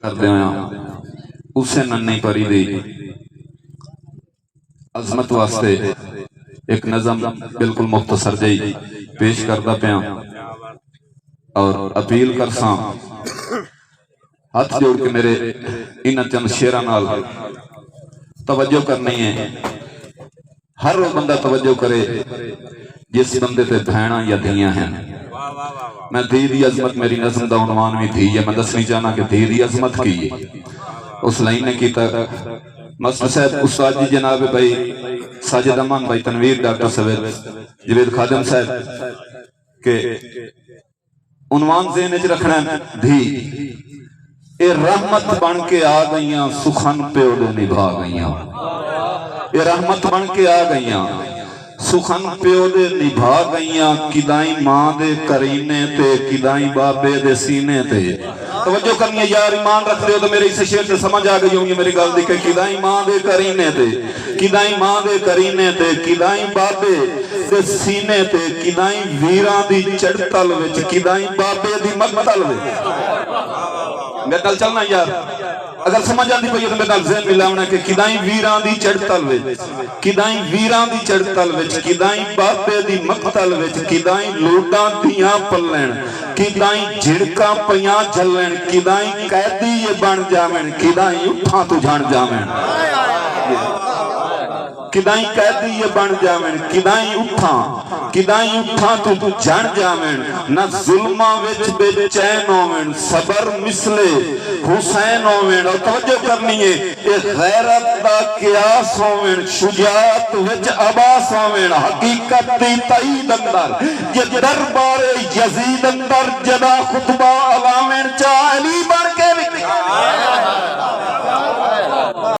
करदे उसे नन्ही परी दी अजमत वास्ते एक नज़म बिल्कुल मुख्तसर जी पेश करदा पिया और अपील करसा हाथ जोड़ के मेरे इन चंद शेरां नाल तवज्जो करनी है। हर वो बंदा तवज्जो करे जिस बंदे ते भैणा या धियां हैं। मैं धी दी अजमत मेरी नज़म दा उन्वान भी धी है। मैं दसनी चाहना कि धी दी अजमत की है। उस लाइन ने कीता मस्टर साहब उस्ताद जी जनाब भाई साजिद अमान भाई तनवीर डॉक्टर सवेद जवेद खादिम साहब के उन्वान ज़हन च रखना धी ए रहमत बन के आ गईयां सुखन प्यो दे निभा गईयां। ये रहमत बन के आ गईयां सुखन प्यो दे निभा गईयां। किदाई मां दे करीने ते किदाई बाबे दे सीने ते। तवज्जो करनी है यार, ईमान रख रहे हो तो मेरे इस शेर से समझ आ गई होंगी मेरी गल दी कि किदाई मां दे करीने ते किदाई मां दे करीने ते किदाई बाबे दे सीने ते किदाई वीरां दी चढ़तल विच किदाई बाबे दी मकतल विच। मेरे नाल चलना यार, अगर समझ आती पई तो मेरे नाल ज़हन मिलावना कि किदाई वीरां दी चढ़तल विच किदाई वीरां दी चढ़तल विच किदाई बाबे दी मकतल विच किदाई लोटां दियां पल्लण किदाई झिड़कां पईयां झल्लण किदाई कैदी ये बन जावण किदाई उठां तू जान जावण किदाई कैदी ये बन जावण किदाई उठां तू जान जावण। न जुल्मा विच बेचैन होवण सबर मिसले हुसैन होवण। और तवज्जो करनी है ए गैरत दा कियास होवण शुजाअत विच अबास होवण। हकीकत दी तईद अंदर ये दरबार यजीद अंदर जदा खुतबा अलावण चा अली बन